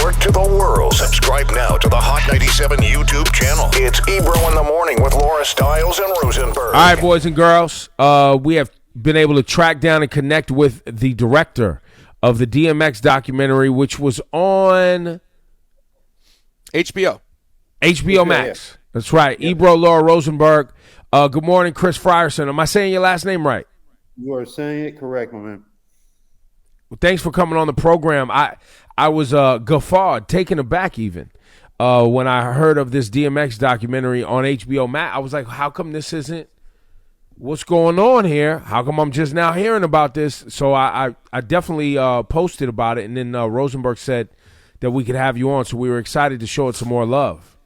Network to the world. Subscribe now to the Hot 97 YouTube channel. It's Ebro in the Morning with Laura Stiles and Rosenberg. All right, boys and girls, we have been able to track down and connect with the director of the DMX documentary, which was on HBO Max. Yeah. That's right. Yeah. Ebro, Laura Rosenberg. Good morning, Chris Frierson. Am I saying your last name right? You are saying it correct, my man. Well, thanks for coming on the program. I was guffawed, taken aback even, when I heard of this DMX documentary on HBO Max. I was like, how come this isn't? What's going on here? How come I'm just now hearing about this? So I definitely posted about it, and then Rosenberg said that we could have you on, so we were excited to show it some more love.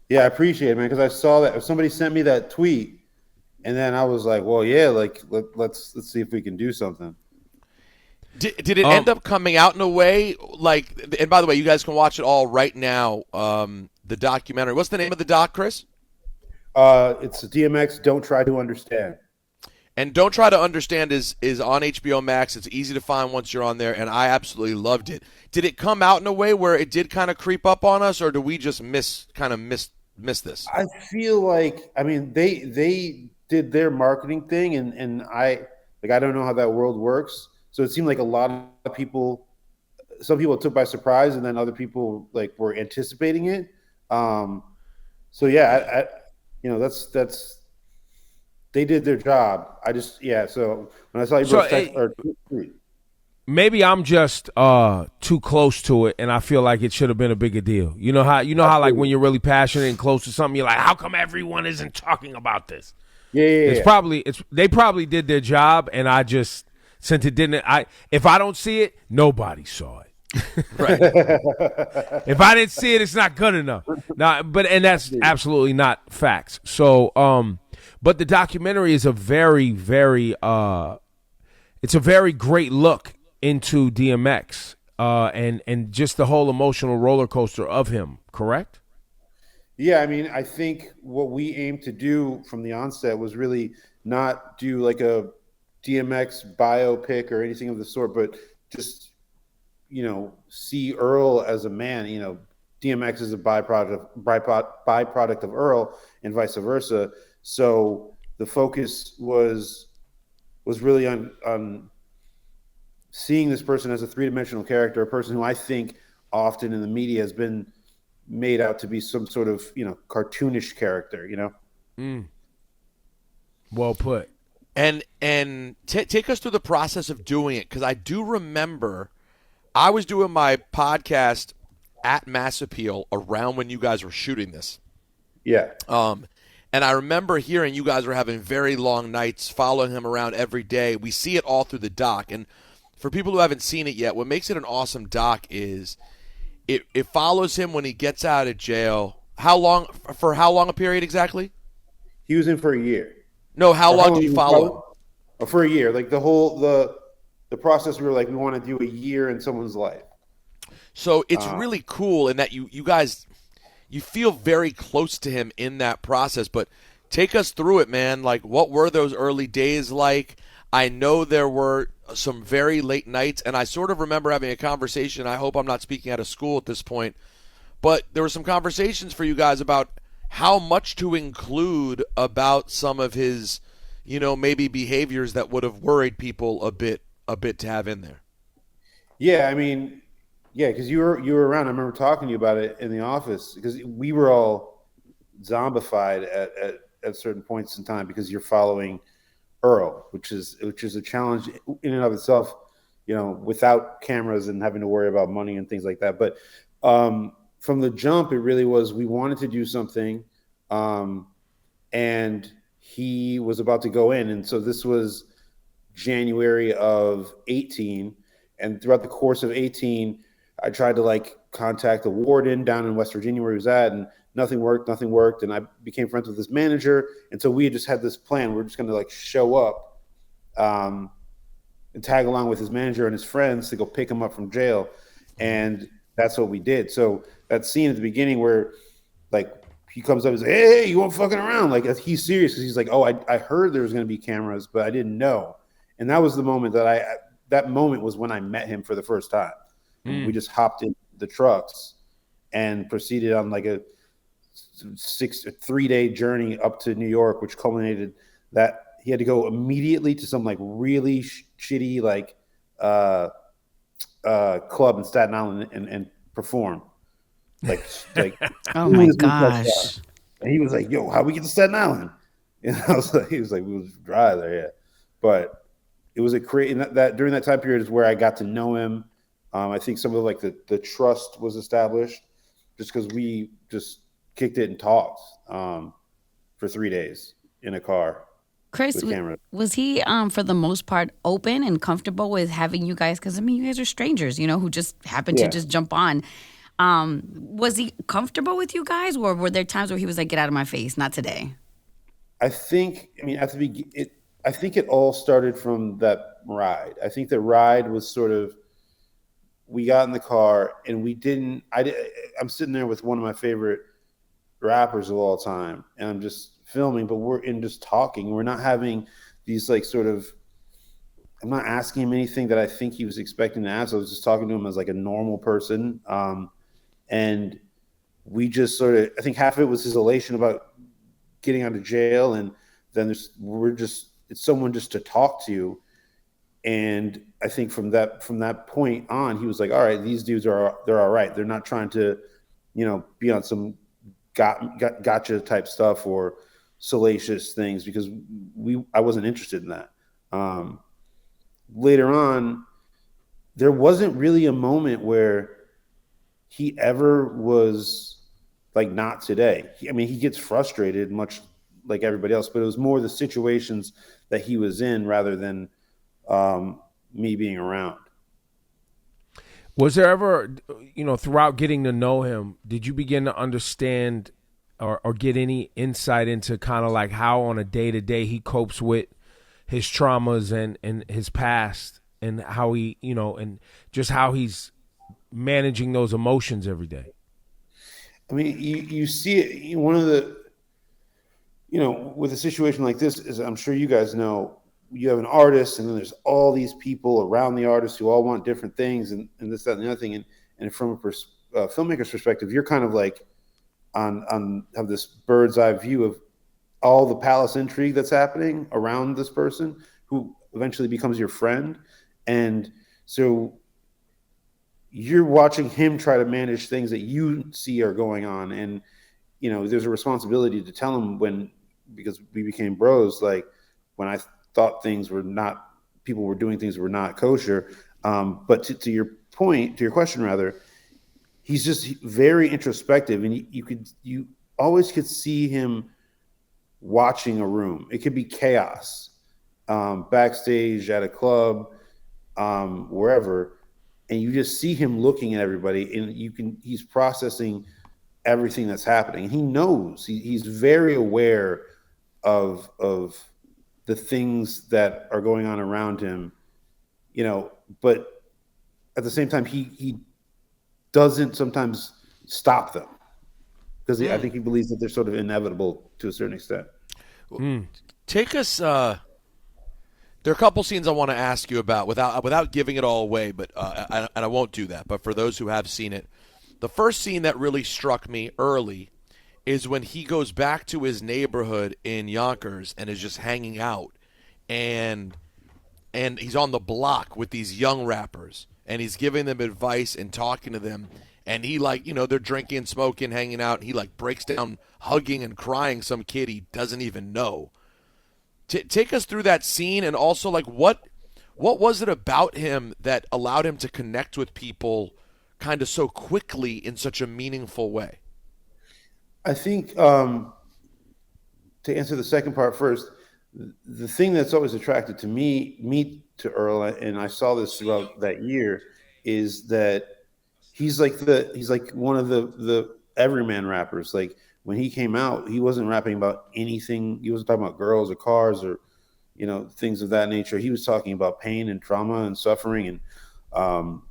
Yeah, I appreciate it, man, because I saw that somebody sent me that tweet, and then I was like, well, yeah, like let's see if we can do something. Did it end up coming out in a way like? And by the way, you guys can watch it all right now. The documentary. What's the name of the doc, Chris? It's DMX. Don't Try to Understand. And Don't Try to Understand is on HBO Max. It's easy to find once you're on there, and I absolutely loved it. Did it come out in a way where it did kind of creep up on us, or do we just miss this? I feel like, I mean, they did their marketing thing, and I don't know how that world works. So it seemed like a lot of people, some people took by surprise, and then other people like were anticipating it. So yeah, that's they did their job. So when I saw you tweet, maybe I'm just too close to it, and I feel like it should have been a bigger deal. You know how like when you're really passionate and close to something, you're like, how come everyone isn't talking about this? Yeah. They probably did their job, and I just, since it didn't, if I don't see it, nobody saw it. Right. If I didn't see it, it's not good enough. And that's absolutely not facts. So, but the documentary is a very, very, it's a very great look into DMX, and just the whole emotional roller coaster of him. Correct? Yeah, I mean, I think what we aimed to do from the onset was really not do like a DMX biopic or anything of the sort, but just, see Earl as a man. DMX is a byproduct of Earl, and vice versa. So the focus was really on seeing this person as a three-dimensional character, a person who I think often in the media has been made out to be some sort of, cartoonish character, Well put. And take us through the process of doing it, because I do remember I was doing my podcast at Mass Appeal around when you guys were shooting this. Yeah. And I remember hearing you guys were having very long nights, following him around every day. We see it all through the doc. And for people who haven't seen it yet, what makes it an awesome doc is it follows him when he gets out of jail. For how long a period exactly? He was in for a year. No, how long did you follow him? For a year. Like the process, we were like, we want to do a year in someone's life. So it's really cool in that you guys, you feel very close to him in that process. But take us through it, man. Like, what were those early days like? I know there were some very late nights, and I sort of remember having a conversation. I hope I'm not speaking out of school at this point, but there were some conversations for you guys about how much to include about some of his, maybe behaviors that would have worried people a bit to have in there. Yeah, I mean, because you were around. I remember talking to you about it in the office, because we were all zombified at certain points in time, because you're following Earl, which is a challenge in and of itself, without cameras and having to worry about money and things like that. But from the jump, it really was, we wanted to do something, and he was about to go in. And so this was January of 18. And throughout the course of 18, I tried to contact the warden down in West Virginia where he was at, and nothing worked. And I became friends with his manager. And so we just had this plan. We're just going to show up and tag along with his manager and his friends to go pick him up from jail. And that's what we did. So that scene at the beginning where he comes up and says, hey, you weren't fucking around. He's serious, because he's like, oh, I heard there was going to be cameras, but I didn't know. And that was the moment that moment was when I met him for the first time. We just hopped in the trucks and proceeded on like a 3-day journey up to New York, which culminated that he had to go immediately to some like really shitty like club in Staten Island and perform. Like Oh my gosh. And he was like, "Yo, how we get to Staten Island?" And he was like, "We was drive there, yeah." But it was a that during that time period is where I got to know him. I think some of like the trust was established just because we just kicked it and talked for 3 days in a car. Chris, was he for the most part open and comfortable with having you guys? Because I mean, you guys are strangers, who just happened to just jump on. Was he comfortable with you guys, or were there times where he was like, "Get out of my face, not today"? I think it all started from that ride. I think the ride was sort of, we got in the car and I'm sitting there with one of my favorite rappers of all time, and I'm just filming, but we're just talking. We're not having these like sort of, I'm not asking him anything that I think he was expecting to ask. I was just talking to him as like a normal person. And we just sort of, I think half of it was his elation about getting out of jail. And then it's someone just to talk to. And I think from that point on, he was like, all right, these dudes they're all right. They're not trying to, be on some gotcha type stuff or salacious things, because I wasn't interested in that. Later on, there wasn't really a moment where he ever was like, not today. He gets frustrated much like everybody else, but it was more the situations that he was in rather than me being around. Was there ever, throughout getting to know him, did you begin to understand or get any insight into kind of like how on a day-to-day he copes with his traumas and his past, and how he, and just how he's managing those emotions every day? I mean, you see it. One of the, with a situation like this, is I'm sure you guys know, you have an artist, and then there's all these people around the artist who all want different things, and this, that, and the other thing. And from a filmmaker's perspective, you're kind of like have this bird's eye view of all the palace intrigue that's happening around this person who eventually becomes your friend. And so you're watching him try to manage things that you see are going on. And, there's a responsibility to tell him because we became bros, like when I thought people were doing things that were not kosher. But to your question rather, he's just very introspective, and you always could see him watching a room. It could be chaos, backstage at a club, wherever, and you just see him looking at everybody, and he's processing everything that's happening. And he knows he's very aware of the things that are going on around him, but at the same time, he doesn't sometimes stop them, because I think he believes that they're sort of inevitable to a certain extent. Take us. There are a couple scenes I want to ask you about without giving it all away, but and I won't do that. But for those who have seen it, the first scene that really struck me early is when he goes back to his neighborhood in Yonkers and is just hanging out, and he's on the block with these young rappers, and he's giving them advice and talking to them. And he, like, they're drinking, smoking, hanging out. And he, like, breaks down, hugging and crying some kid he doesn't even know. Take us through that scene, and also, like, what was it about him that allowed him to connect with people kind of so quickly in such a meaningful way? I think, to answer the second part first, the thing that's always attracted to me to Earl, and I saw this throughout that year, is that he's like one of the everyman rappers. Like, when he came out, he wasn't rapping about anything. He wasn't talking about girls or cars or, things of that nature. He was talking about pain and trauma and suffering and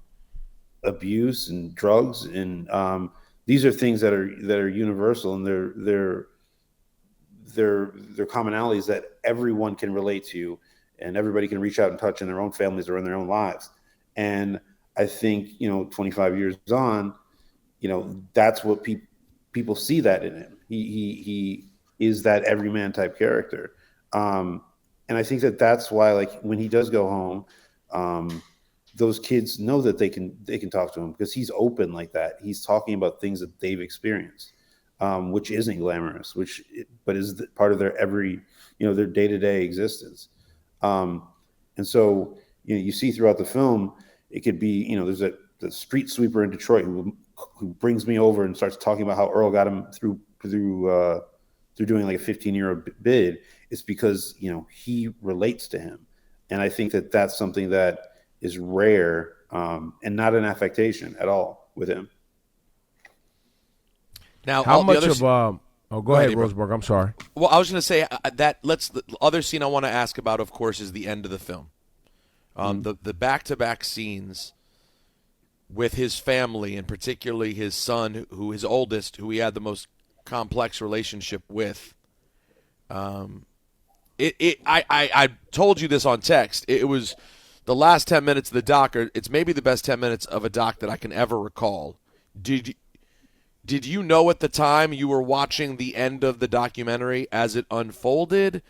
abuse and drugs. And these are things that are universal, and they're commonalities that everyone can relate to, and everybody can reach out and touch in their own families or in their own lives. And I think, 25 years on, that's what people see that in him. He is that everyman type character. And I think that's why, like, when he does go home, those kids know that they can talk to him because he's open like that. He's talking about things that they've experienced, which isn't glamorous, but is part of their their day-to-day existence. And so, you see throughout the film, it could be, there's the street sweeper in Detroit who brings me over and starts talking about how Earl got him through doing like a 15-year bid. It's because, he relates to him. And I think that that's something that is rare, and not an affectation at all with him. Now, how much of go ahead, Roseberg. I'm sorry. Well, I was going to say the other scene I want to ask about, of course, is the end of the film. The back-to-back scenes with his family, and particularly his son, his oldest, who he had the most complex relationship with. I told you this on text. It was the last 10 minutes of the doc. It's maybe the best 10 minutes of a doc that I can ever recall. Did you know at the time you were watching the end of the documentary as it unfolded?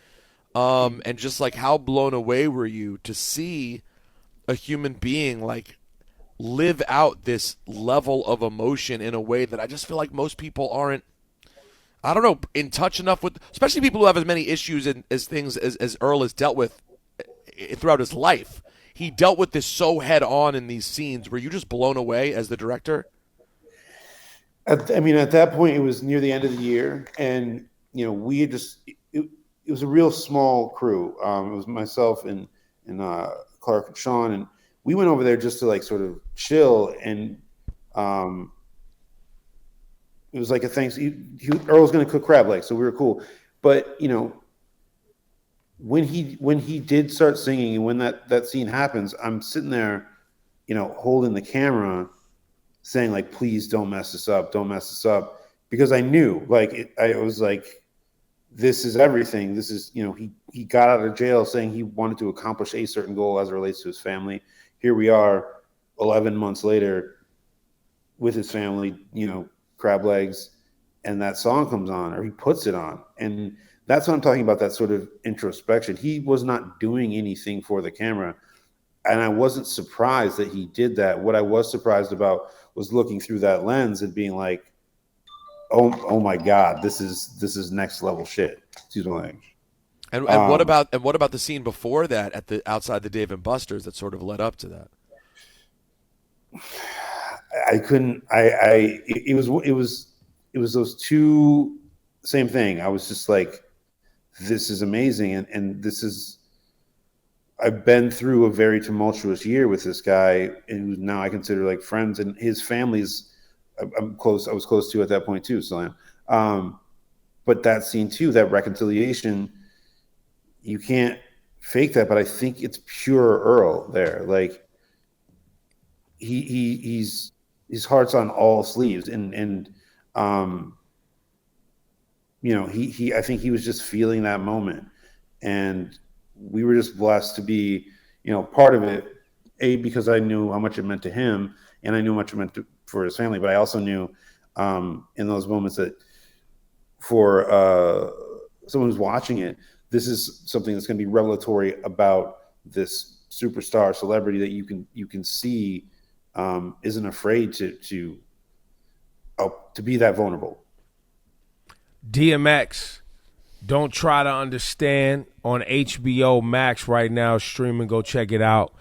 And just like, how blown away were you to see a human being like live out this level of emotion in a way that I just feel like most people aren't, I don't know, in touch enough with, especially people who have as many issues as Earl has dealt with throughout his life. He dealt with this so head on in these scenes. Were you just blown away as the director? At that point, it was near the end of the year, and we had it was a real small crew. It was myself and Clark and Sean, and we went over there just to like sort of chill, and it was like a thanks. Earl was going to cook crab legs, so we were cool. But when he did start singing, and when that scene happens, I'm sitting there, holding the camera, saying like, please don't mess this up, because I knew, like, I was like, this is everything. This is, he got out of jail saying he wanted to accomplish a certain goal as it relates to his family. Here we are 11 months later with his family, crab legs, and that song comes on, or he puts it on. And that's what I'm talking about, that sort of introspection. He was not doing anything for the camera. And I wasn't surprised that he did that. What I was surprised about was looking through that lens and being like, oh my God, this is next level shit. Excuse my language. And what about the scene before that at the outside the Dave and Buster's that sort of led up to that? It was those two, same thing. I was just like, this is amazing. And this is, I've been through a very tumultuous year with this guy, and now I consider like friends, and his family's I'm close. I was close to at that point too. So, but that scene too, that reconciliation, you can't fake that. But I think it's pure Earl there. Like he's his heart's on all sleeves, and I think he was just feeling that moment, and we were just blessed to be, part of it. Because I knew how much it meant to him, and I knew how much it meant for his family. But I also knew in those moments that for someone who's watching it, this is something that's going to be revelatory about this superstar celebrity that you can see isn't afraid to be that vulnerable. DMX, Don't Try to Understand, on HBO Max right now, streaming. Go check it out.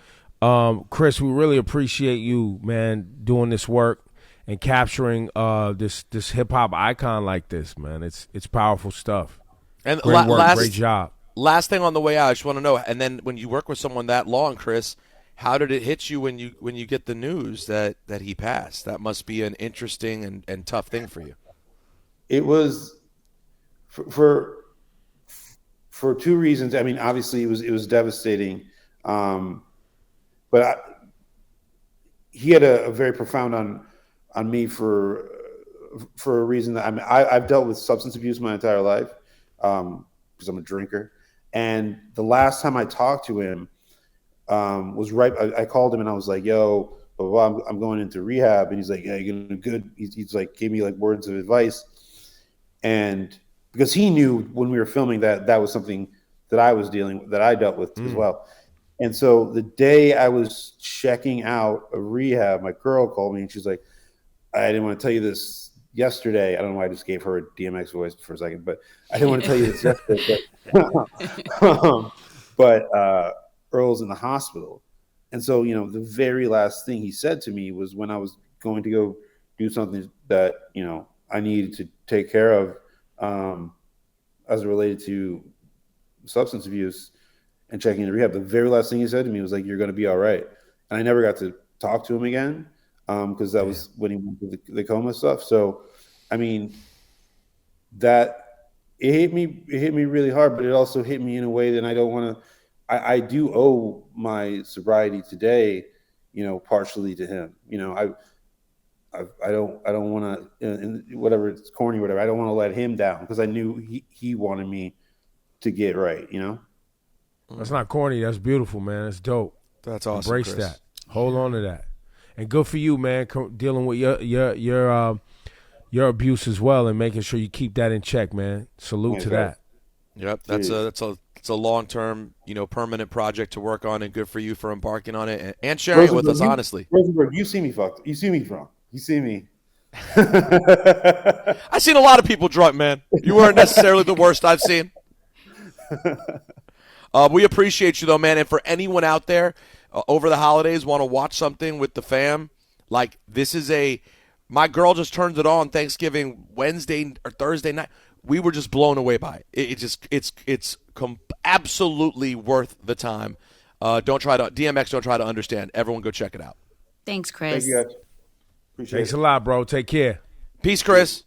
Chris, we really appreciate you, man, doing this work and capturing this hip hop icon like this, man. It's powerful stuff. And great work, great job. Last thing on the way out, I just want to know. And then when you work with someone that long, Chris, how did it hit you when you get the news that he passed? That must be an interesting and tough thing for you. It was for two reasons. I mean, obviously it was devastating. But he had a very profound on me for a reason that I've dealt with substance abuse my entire life because I'm a drinker. And the last time I talked to him was right. I called him and I was like, "Yo, But while I'm going into rehab, and he's like, yeah, you're gonna do good. He's like, gave me like words of advice, and because he knew when we were filming that was something that I dealt with as well. And so the day I was checking out of rehab, my girl called me and she's like, I didn't want to tell you this yesterday. I don't know why I just gave her a DMX voice for a second, but I didn't want to tell you this yesterday. But Earl's in the hospital. And so, the very last thing he said to me was when I was going to go do something that, I needed to take care of as it related to substance abuse and checking into rehab. The very last thing he said to me was like, you're going to be all right. And I never got to talk to him again because that was when he went through the coma stuff. So, I mean, it hit me really hard, but it also hit me in a way that I don't want to. I do owe my sobriety today, partially to him. I don't want to, whatever it's corny, whatever. I don't want to let him down because I knew he wanted me to get right. That's not corny. That's beautiful, man. That's dope. That's awesome. Embrace Chris. that. Hold on to that. And good for you, man. Dealing with your abuse as well and making sure you keep that in check, man. Salute to that. Yep, that's a long-term, permanent project to work on, and good for you for embarking on it and sharing it with us. Honestly, Rosenberg, you see me fucked. You see me drunk. You see me. I've seen a lot of people drunk, man. You weren't necessarily the worst I've seen. We appreciate you, though, man. And for anyone out there over the holidays want to watch something with the fam, like this is my girl just turned it on Thanksgiving Wednesday or Thursday night. We were just blown away by it. It's absolutely worth the time. Don't try to understand. Everyone go check it out. Thanks, Chris. Thank you guys. Appreciate Thanks it. a lot, bro. Take care. Peace, Chris.